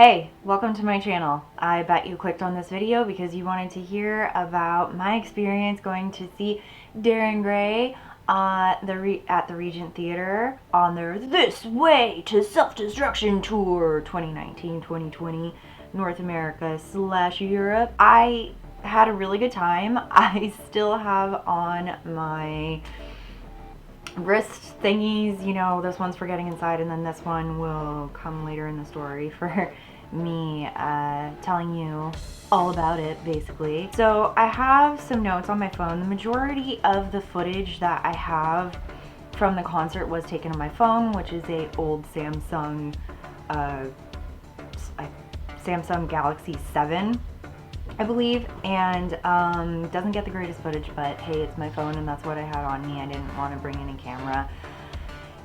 Hey, welcome to my channel. I bet you clicked on this video because you wanted to hear about my experience going to see Darren Gray at the Regent Theater on their This Way to Self-Destruction Tour 2019-2020 North America / Europe. I had a really good time. I still have on my wrist thingies, you know, this one's for getting inside and then this one will come later in the story for me telling you all about it, basically. So I have some notes on my phone. The majority of the footage that I have from the concert was taken on my phone, which is a old Samsung Galaxy 7, I believe, and doesn't get the greatest footage, but hey, it's my phone and that's what I had on me. I didn't want to bring in a camera.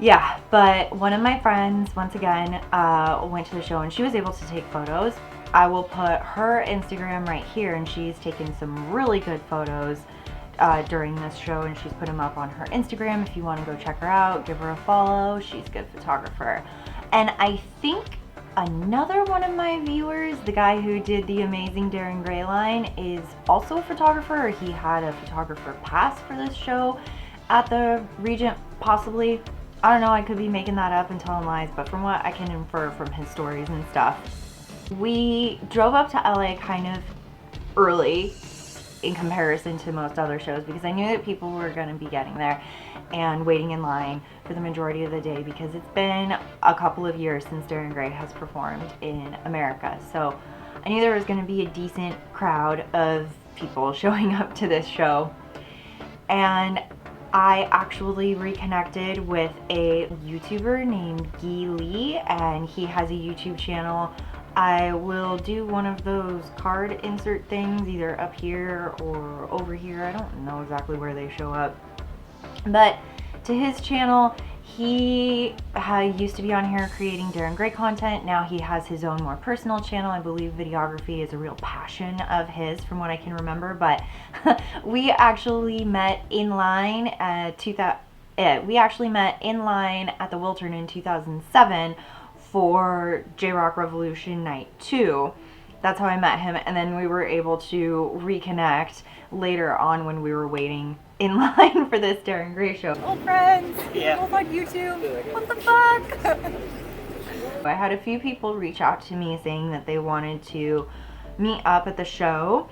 Yeah, but one of my friends, once again, went to the show and she was able to take photos. I will put her Instagram right here, and she's taken some really good photos during this show, and she's put them up on her Instagram. If you want to go check her out, give her a follow. She's a good photographer. And I think another one of my viewers, the guy who did the amazing Darren Gray line, is also a photographer, or he had a photographer pass for this show at the Regent, possibly. I don't know, I could be making that up and telling lies, but from what I can infer from his stories and stuff, we drove up to LA kind of early in comparison to most other shows because I knew that people were going to be getting there and waiting in line for the majority of the day because it's been a couple of years since Darren Gray has performed in America. So I knew there was going to be a decent crowd of people showing up to this show. And I actually reconnected with a YouTuber named Guy Lee, and he has a YouTube channel. I will do one of those card insert things either up here or over here. I don't know exactly where they show up. But to his channel, he used to be on here creating Darren Gray content. Now he has his own more personal channel. I believe videography is a real passion of his from what I can remember. But we actually met in line at the Wiltern in 2007 for J-Rock Revolution Night 2. That's how I met him, and then we were able to reconnect later on when we were waiting in line for this Darren Gray show. Old friends! Yeah. Both on YouTube! What the fuck? I had a few people reach out to me saying that they wanted to meet up at the show.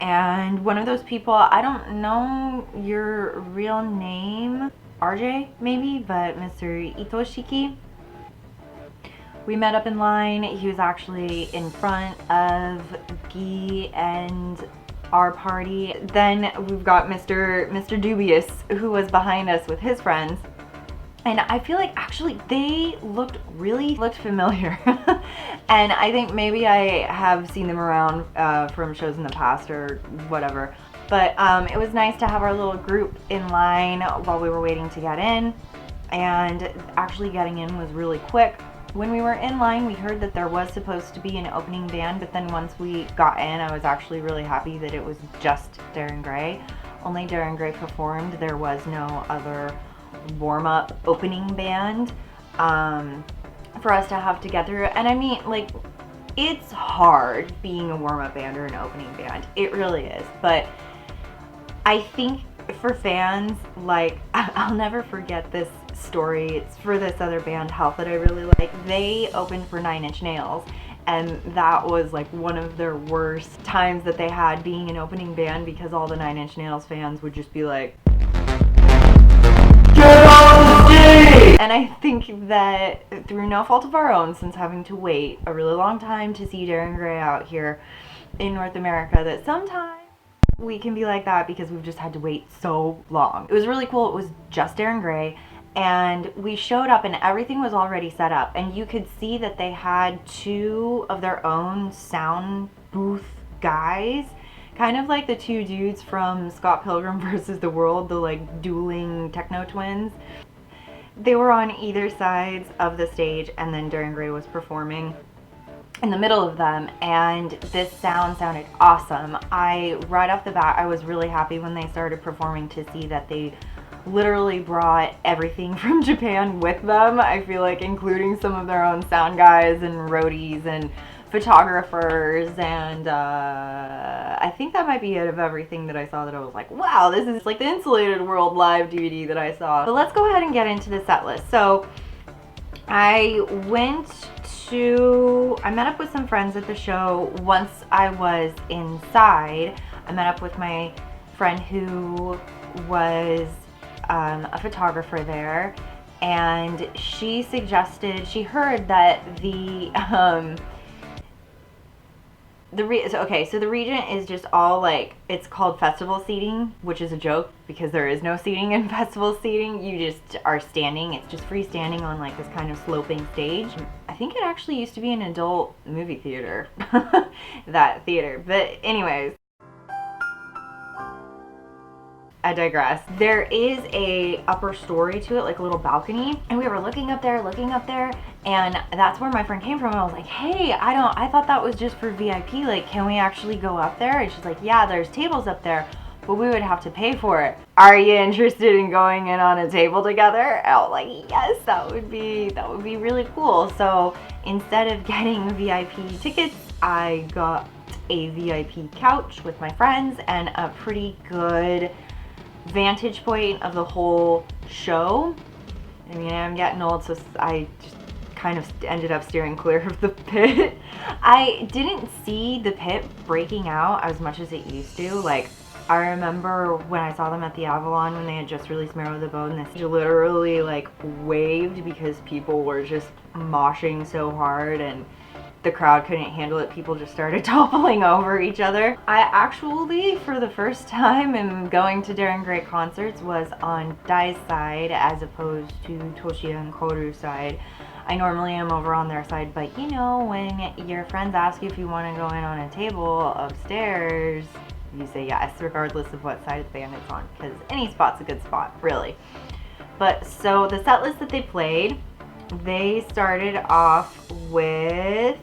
And one of those people, I don't know your real name, RJ maybe, but Mr. Itoshiki. We met up in line. He was actually in front of Guy and our party. Then we've got Mr. Dubious, who was behind us with his friends. And I feel like actually they looked familiar. And I think maybe I have seen them around from shows in the past or whatever. But it was nice to have our little group in line while we were waiting to get in. And actually getting in was really quick. When we were in line, we heard that there was supposed to be an opening band, but then once we got in, I was actually really happy that it was just Darren Gray. Only Darren Gray performed. There was no other warm-up opening band for us to have to get through. And I mean, like, it's hard being a warm-up band or an opening band. It really is. But I think for fans, like, I'll never forget this story. It's for this other band, Health, that I really like. They opened for 9 Inch Nails, and that was like one of their worst times that they had being an opening band because all the 9 Inch Nails fans would just be like, get on the stage! And I think that through no fault of our own, since having to wait a really long time to see Darren Gray out here in North America, that sometimes we can be like that because we've just had to wait so long. It was really cool. It was just Darren Gray. And we showed up and everything was already set up, and you could see that they had 2 of their own sound booth guys, kind of like the 2 dudes from Scott Pilgrim vs. the World, the like dueling techno twins. They were on either sides of the stage, and then Darren Gray was performing in the middle of them, and this sounded awesome. Right off the bat, I was really happy when they started performing to see that they literally brought everything from Japan with them. I feel like, including some of their own sound guys and roadies and photographers, and I think that might be it of everything that I saw that I was like, wow, this is like the Insulated World live DVD that I saw. But let's go ahead and get into the set list. So I met up with some friends at the show. Once I was inside, I met up with my friend who was a photographer there, and she heard that so the Regent is just all like, it's called festival seating, which is a joke because there is no seating in festival seating. You just are standing. It's just freestanding on like this kind of sloping stage. I think it actually used to be an adult movie theater, that theater. But anyways, I digress. There is a upper story to it, like a little balcony, and we were looking up there, and that's where my friend came from. And I was like, hey, I thought that was just for VIP, like, can we actually go up there? And she's like, yeah, there's tables up there, but we would have to pay for it. Are you interested in going in on a table together? And I was like, yes, that would be really cool. So instead of getting VIP tickets, I got a VIP couch with my friends and a pretty good vantage point of the whole show. I mean, I'm getting old, so I just kind of ended up steering clear of the pit. I didn't see the pit breaking out as much as it used to. Like, I remember when I saw them at the Avalon when they had just released Marrow of the Bone, this literally like waved because people were just moshing so hard and the crowd couldn't handle it. People just started toppling over each other. I actually, for the first time in going to Darren Gray concerts, was on Dai's side as opposed to Toshia and Koru's side. I normally am over on their side, but you know, when your friends ask you if you want to go in on a table upstairs, you say yes, regardless of what side of the band it's on, because any spot's a good spot, really. But so the set list that they played, they started off with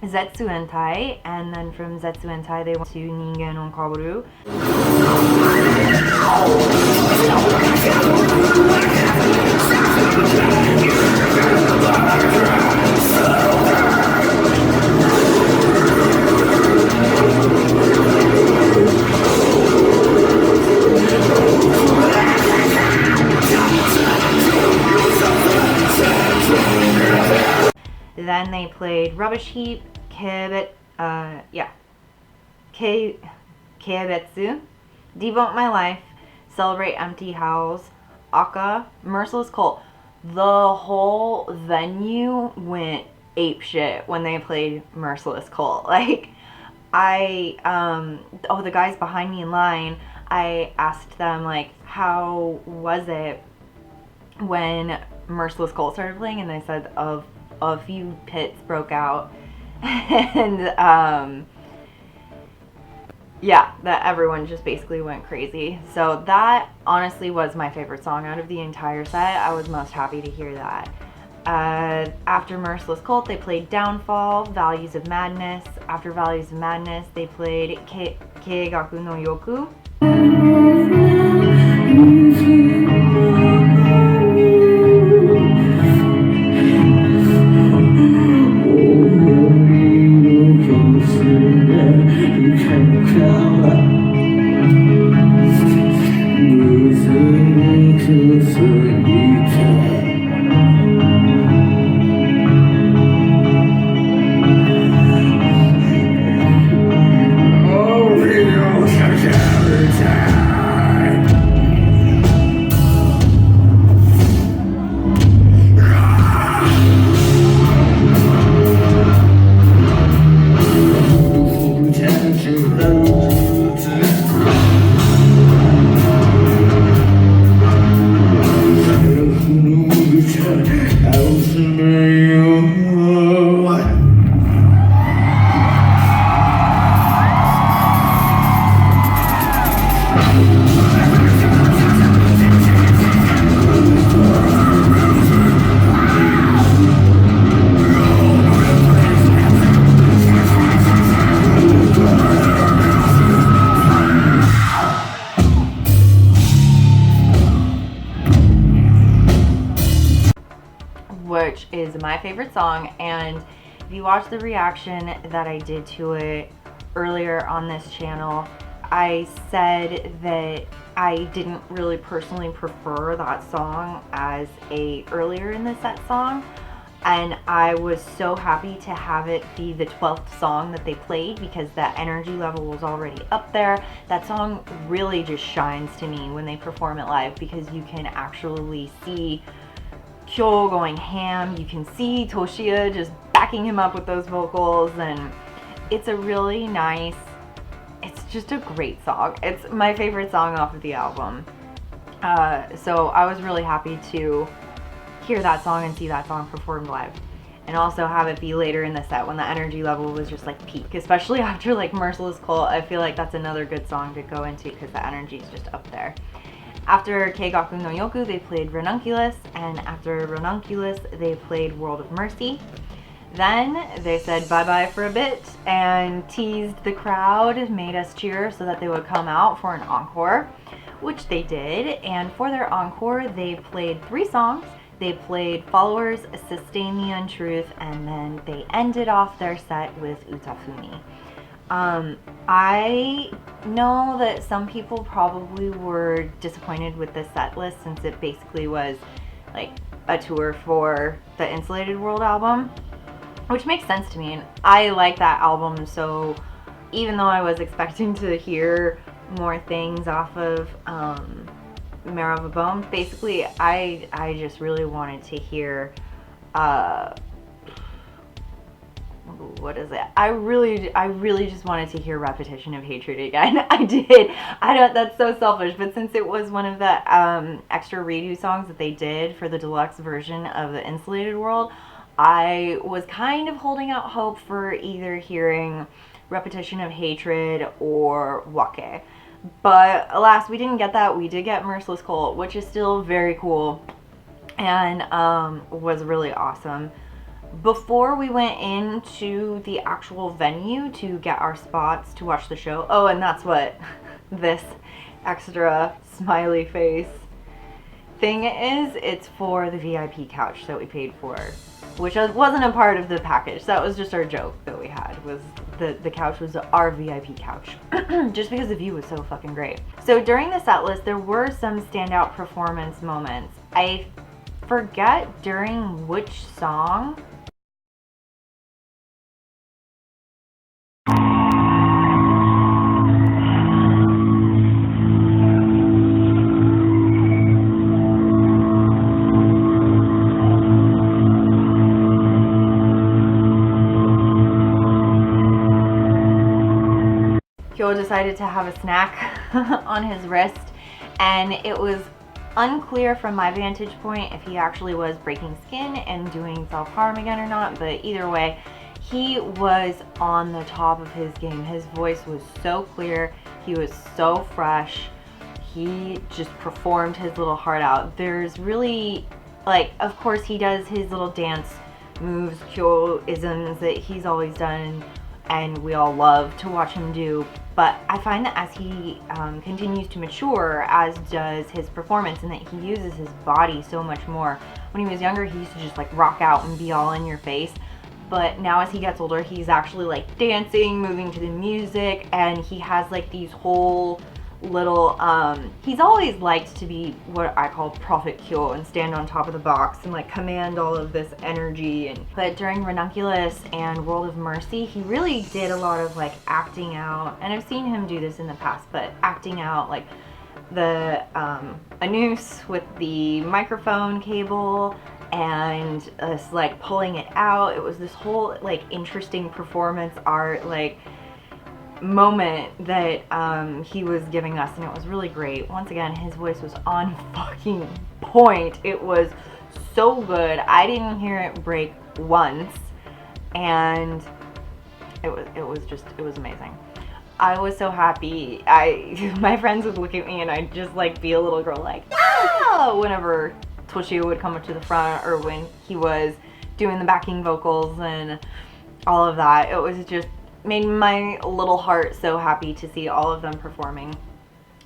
Zetsuentai, and then from Zetsuentai they went to Ningen on Kaworu. Then they played Rubbish Heap, Keibetsu, Devote My Life, Celebrate Empty House, Aka, Merciless Cult. The whole venue went apeshit when they played Merciless Cult. Like, the guys behind me in line, I asked them, like, how was it when Merciless Cult started playing? And they said a few pits broke out, and yeah, that everyone just basically went crazy. So that honestly was my favorite song out of the entire set. I was most happy to hear that. After Merciless Cult, they played Downfall, Values of Madness. After Values of Madness, they played Keigaku no Yoku. my favorite song, and if you watch the reaction that I did to it earlier on this channel, I said that I didn't really personally prefer that song as a earlier in the set song, and I was so happy to have it be the 12th song that they played because that energy level was already up there. That song really just shines to me when they perform it live because you can actually see Kyo going ham, you can see Toshiya just backing him up with those vocals, and it's a really nice, it's just a great song. It's my favorite song off of the album. So I was really happy to hear that song and see that song performed live, and also have it be later in the set when the energy level was just like peak, especially after like Merciless Cult. I feel like that's another good song to go into because the energy is just up there. After Keigaku no Yoku, they played Ranunculus, and after Ranunculus, they played World of Mercy. Then they said bye-bye for a bit and teased the crowd, made us cheer so that they would come out for an encore, which they did. And for their encore, they played 3 songs. They played Followers, Sustain the Untruth, and then they ended off their set with Utafuni. I know that some people probably were disappointed with this set list since it basically was like a tour for the Insulated World album, which makes sense to me, and I like that album, so even though I was expecting to hear more things off of Marrow of a Bone, basically I just really wanted to hear what is it? I really just wanted to hear Repetition of Hatred again. I did. I don't, that's so selfish, but since it was one of the extra redo songs that they did for the deluxe version of the Insulated World, I was kind of holding out hope for either hearing Repetition of Hatred or Wake. But alas, we didn't get that. We did get Merciless Cult, which is still very cool and was really awesome. Before we went into the actual venue to get our spots to watch the show, oh, and that's what this extra smiley face thing is. It's for the VIP couch that we paid for, which wasn't a part of the package. That was just our joke that we had, was the couch was our VIP couch just because the view was so fucking great. So during the set list, there were some standout performance moments. I forget during which song. Kyo decided to have a snack on his wrist, and it was unclear from my vantage point if he actually was breaking skin and doing self-harm again or not, but either way, he was on the top of his game. His voice was so clear, he was so fresh, he just performed his little heart out. There's really, like, of course he does his little dance moves, Kyo-isms that he's always done and we all love to watch him do, but I find that as he continues to mature, as does his performance, and that he uses his body so much more. When he was younger, he used to just like rock out and be all in your face, but now as he gets older, he's actually like dancing, moving to the music, and he has like these whole little, he's always liked to be what I call Prophet Kyo and stand on top of the box and like command all of this energy. But during Ranunculus and World of Mercy, he really did a lot of like acting out, and I've seen him do this in the past, but acting out like the a noose with the microphone cable and us like pulling it out. It was this whole like interesting performance art like moment that he was giving us, and it was really great. Once again, his voice was on fucking point. It was so good. I didn't hear it break once, and it was amazing. I was so happy. My friends would look at me and I'd just like be a little girl like, ah, whenever Toshiya would come up to the front or when he was doing the backing vocals and all of that. It was just made my little heart so happy to see all of them performing.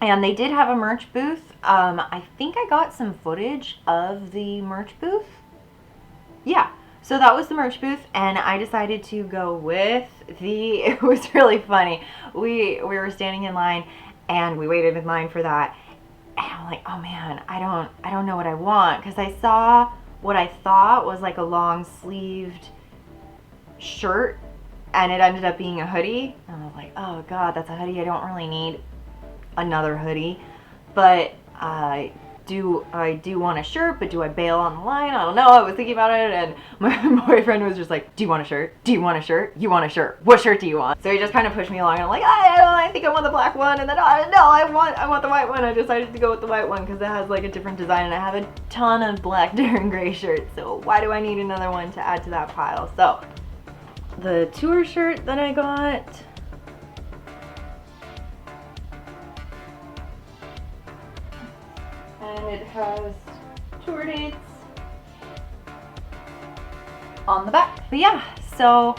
And they did have a merch booth. I think I got some footage of the merch booth. Yeah, So that was the merch booth, and I decided to go with it was really funny. We were standing in line, and we waited in line for that, and I'm like, oh man, I don't know what I want, because I saw what I thought was like a long sleeved shirt, and it ended up being a hoodie, and I was like, oh god, that's a hoodie. I don't really need another hoodie, but I do want a shirt, but do I bail on the line? I don't know. I was thinking about it, and my boyfriend was just like, do you want a shirt? Do you want a shirt? You want a shirt? What shirt do you want? So he just kind of pushed me along, and I'm like, I think I want the black one, and then no, I want the white one. I decided to go with the white one because it has like a different design, and I have a ton of black Darren Gray shirts, so why do I need another one to add to that pile? So the tour shirt that I got, and it has tour dates on the back. But yeah, so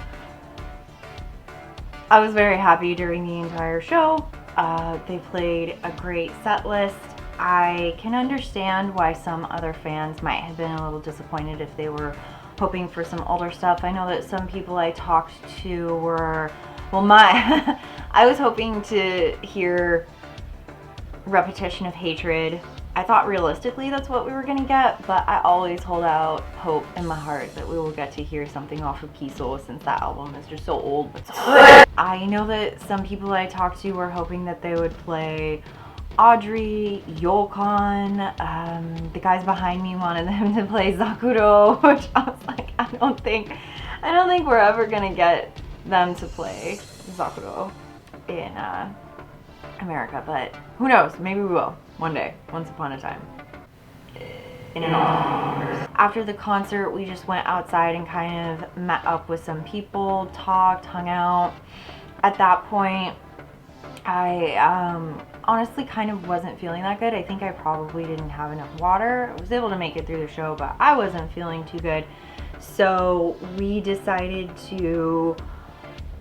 I was very happy during the entire show. They played a great set list. I can understand why some other fans might have been a little disappointed if they were hoping for some older stuff. I know that some people I talked to were, well, I was hoping to hear Repetition of Hatred. I thought realistically that's what we were gonna get, but I always hold out hope in my heart that we will get to hear something off of Kiso, since that album is just so old but so good. I know that some people I talked to were hoping that they would play Audrey, Yolkon. The guys behind me wanted them to play Zakuro, which I was like, I don't think we're ever gonna get them to play Zakuro in America, but who knows? Maybe we will one day, once upon a time. After the concert, we just went outside and kind of met up with some people, talked, hung out. At that point, I honestly kind of wasn't feeling that good. I think I probably didn't have enough water. I was able to make it through the show, but I wasn't feeling too good. So we decided to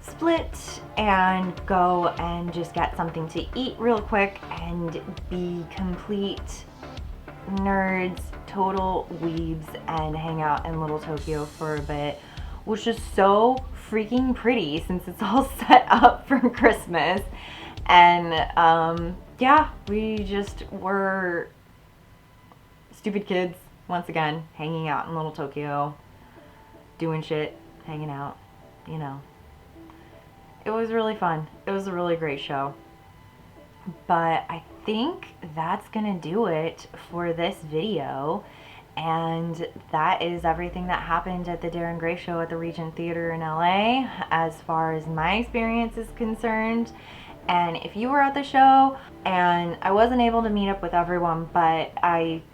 split and go and just get something to eat real quick and be complete nerds, total weebs, and hang out in Little Tokyo for a bit, which is so freaking pretty since it's all set up for Christmas. And yeah, we just were stupid kids once again, hanging out in Little Tokyo, doing shit, hanging out, you know. It was really fun. It was a really great show. But I think that's gonna do it for this video. And that is everything that happened at the Darren Gray show at the Regent Theater in LA as far as my experience is concerned. And if you were at the show, and I wasn't able to meet up with everyone, but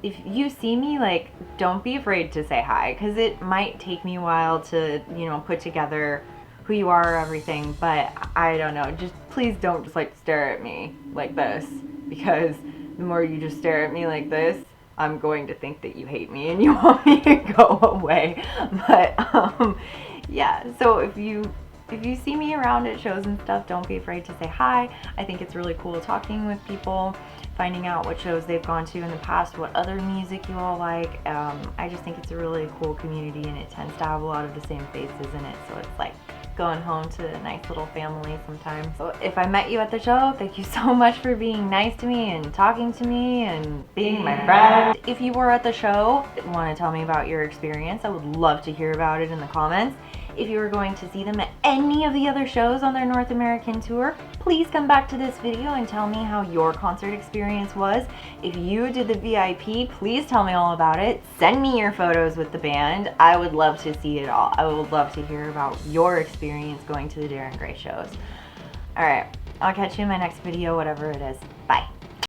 if you see me, like, don't be afraid to say hi, because it might take me a while to, you know, put together who you are or everything, but I don't know, just please don't just like stare at me like this, because the more you just stare at me like this, I'm going to think that you hate me and you want me to go away. But yeah, so if you see me around at shows and stuff, don't be afraid to say hi. I think it's really cool talking with people, finding out what shows they've gone to in the past, what other music you all like. I just think it's a really cool community, and it tends to have a lot of the same faces in it, so it's like going home to a nice little family sometimes. So if I met you at the show, thank you so much for being nice to me and talking to me and being my friend. If you were at the show and want to tell me about your experience, I would love to hear about it in the comments. If you were going to see them at any of the other shows on their North American tour, please come back to this video and tell me how your concert experience was. If you did the VIP, please tell me all about it. Send me your photos with the band. I would love to see it all. I would love to hear about your experience going to the Darren Gray shows. Alright, I'll catch you in my next video, whatever it is. Bye.